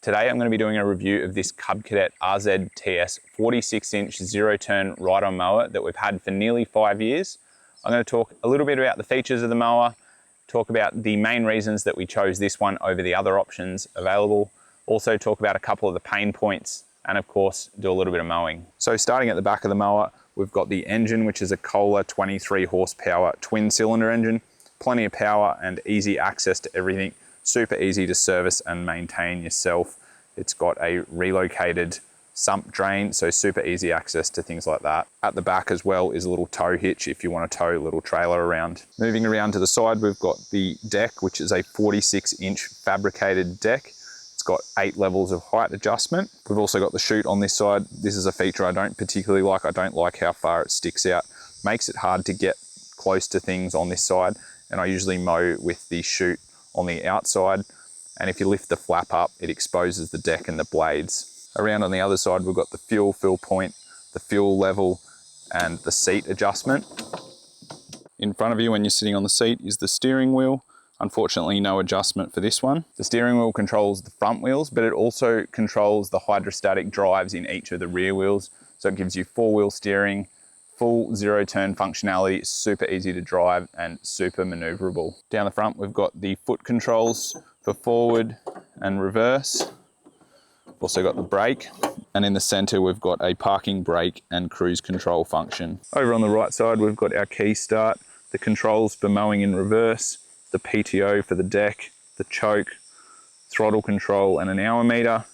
Today I'm going to be doing a review of this Cub Cadet RZT S 46-inch zero-turn ride-on mower that we've had for nearly 5 years. I'm going to talk a little bit about the features of the mower, talk about the main reasons that we chose this one over the other options available, also talk about a couple of the pain points, and of course do a little bit of mowing. So starting at the back of the mower, we've got the engine, which is a Kohler 23 horsepower twin cylinder engine. Plenty of power and easy access to everything. Super easy to service and maintain yourself. It's got a relocated sump drain, so super easy access to things like that. At the back as well is a little tow hitch if you want to tow a little trailer around. Moving around to the side, we've got the deck, which is a 46-inch fabricated deck. It's got 8 levels of height adjustment. We've also got the chute on this side. This is a feature I don't particularly like. I don't like how far it sticks out. Makes it hard to get close to things on this side, and I usually mow with the chute on the outside, and if you lift the flap up, it exposes the deck and the blades. Around on the other side, we've got the fuel fill point, the fuel level, and the seat adjustment. In front of you when you're sitting on the seat is the steering wheel. Unfortunately, no adjustment for this one. The steering wheel controls the front wheels, but it also controls the hydrostatic drives in each of the rear wheels. So it gives you 4-wheel steering, full zero-turn functionality, super easy to drive and super maneuverable. Down the front, we've got the foot controls for forward and reverse. We've also got the brake, and in the center, we've got a parking brake and cruise control function. Over on the right side, we've got our key start, the controls for mowing in reverse, the PTO for the deck, the choke, throttle control, and an hour meter.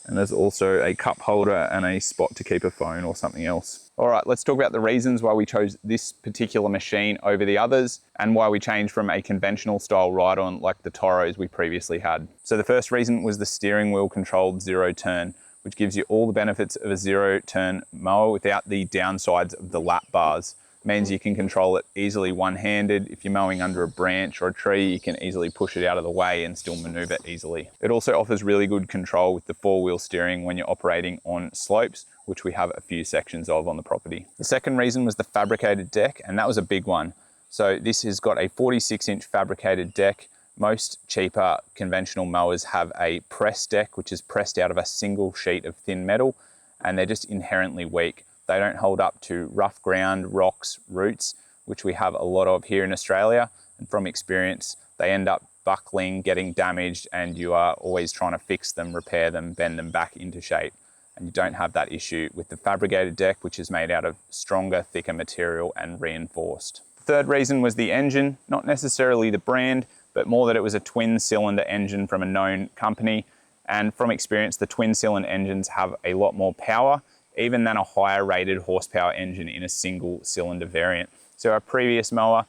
And there's also a cup holder and a spot to keep a phone or something else. All right, let's talk about the reasons why we chose this particular machine over the others and why we changed from a conventional style ride-on like the Toros we previously had. So the first reason was the steering wheel controlled zero turn, which gives you all the benefits of a zero turn mower without the downsides of the lap bars. Means you can control it easily one-handed. If you're mowing under a branch or a tree, you can easily push it out of the way and still maneuver easily. It also offers really good control with the 4-wheel steering when you're operating on slopes, which we have a few sections of on the property. The second reason was the fabricated deck, and that was a big one. So this has got a 46-inch fabricated deck. Most cheaper conventional mowers have a press deck, which is pressed out of a single sheet of thin metal, and they're just inherently weak. They don't hold up to rough ground, rocks, roots, which we have a lot of here in Australia. And from experience, they end up buckling, getting damaged, and you are always trying to fix them, repair them, bend them back into shape. And you don't have that issue with the fabricated deck, which is made out of stronger, thicker material and reinforced. The third reason was the engine, not necessarily the brand, but more that it was a twin cylinder engine from a known company. And from experience, the twin cylinder engines have a lot more power, even than a higher rated horsepower engine in a single cylinder variant. So our previous mower,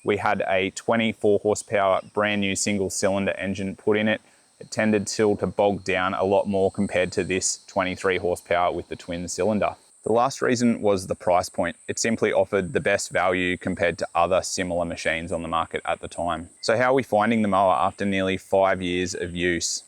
we had a 24 horsepower brand new single cylinder engine put in it. It tended still to bog down a lot more compared to this 23 horsepower with the twin cylinder. The last reason was the price point. It simply offered the best value compared to other similar machines on the market at the time. So how are we finding the mower after nearly 5 years of use?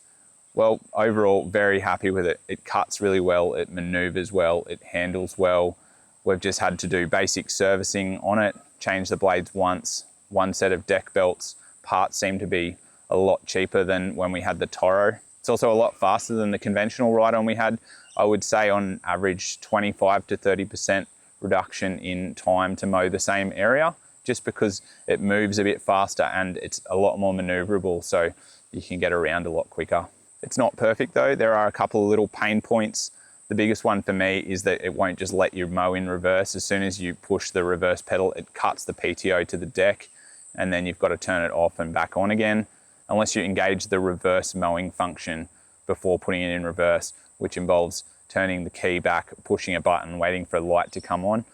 Well, overall, very happy with it. It cuts really well, it maneuvers well, it handles well. We've just had to do basic servicing on it, change the blades once, one set of deck belts. Parts seem to be a lot cheaper than when we had the Toro. It's also a lot faster than the conventional ride-on we had. I would say on average 25 to 30% reduction in time to mow the same area, just because it moves a bit faster and it's a lot more maneuverable, so you can get around a lot quicker. It's not perfect though. There are a couple of little pain points. The biggest one for me is that it won't just let you mow in reverse. As soon as you push the reverse pedal, it cuts the PTO to the deck, and then you've got to turn it off and back on again, unless you engage the reverse mowing function before putting it in reverse, which involves turning the key back, pushing a button, waiting for a light to come on.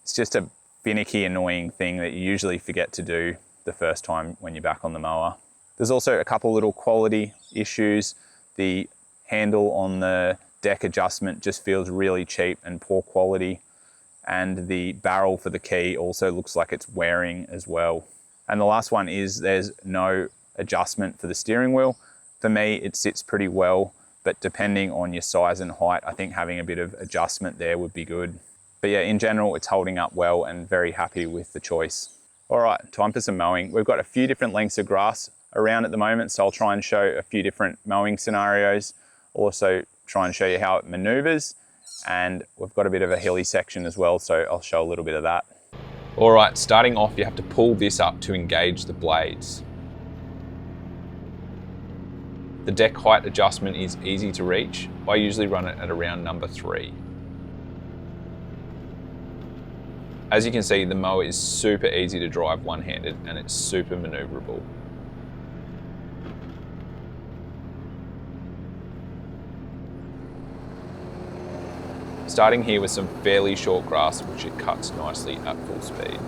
It's just a finicky, annoying thing that you usually forget to do the first time when you're back on the mower. There's also a couple little quality issues. The handle on the deck adjustment just feels really cheap and poor quality. And the barrel for the key also looks like it's wearing as well. And the last one is there's no adjustment for the steering wheel. For me, it sits pretty well, but depending on your size and height, I think having a bit of adjustment there would be good. But yeah, in general, it's holding up well and very happy with the choice. All right, time for some mowing. We've got a few different lengths of grass around at the moment, so I'll try and show a few different mowing scenarios. Also try and show you how it maneuvers, and we've got a bit of a hilly section as well, so I'll show a little bit of that. All right, starting off, you have to pull this up to engage the blades. The deck height adjustment is easy to reach. I usually run it at around number 3. As you can see, the mower is super easy to drive one-handed and it's super maneuverable. Starting here with some fairly short grass, which it cuts nicely at full speed.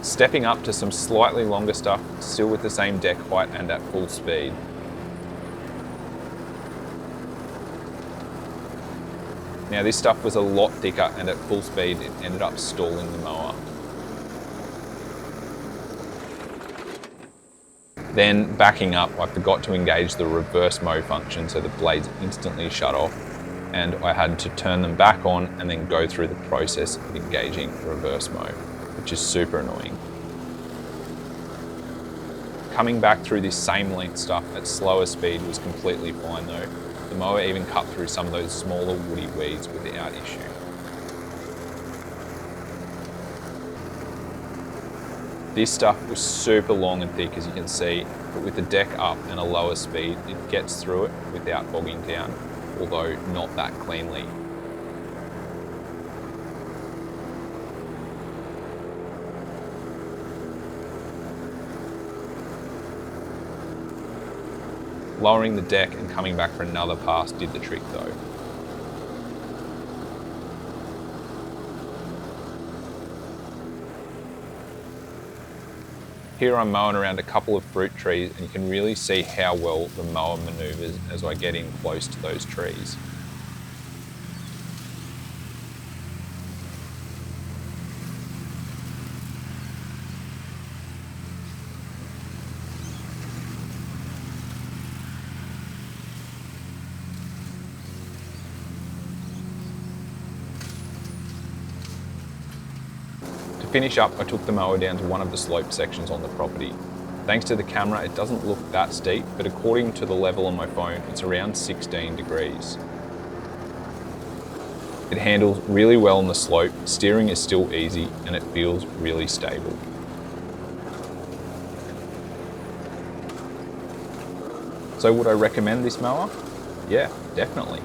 Stepping up to some slightly longer stuff, still with the same deck height and at full speed. Now this stuff was a lot thicker and at full speed it ended up stalling the mower. Then backing up, I forgot to engage the reverse mow function, so the blades instantly shut off and I had to turn them back on and then go through the process of engaging reverse mow, which is super annoying. Coming back through this same length stuff at slower speed was completely fine though. The mower even cut through some of those smaller woody weeds without issue. This stuff was super long and thick, as you can see, but with the deck up and a lower speed, it gets through it without bogging down, although not that cleanly. Lowering the deck and coming back for another pass did the trick though. Here I'm mowing around a couple of fruit trees and you can really see how well the mower maneuvers as I get in close to those trees. To finish up, I took the mower down to one of the slope sections on the property. Thanks to the camera, it doesn't look that steep, but according to the level on my phone, it's around 16 degrees. It handles really well on the slope, steering is still easy, and it feels really stable. So would I recommend this mower? Yeah, definitely.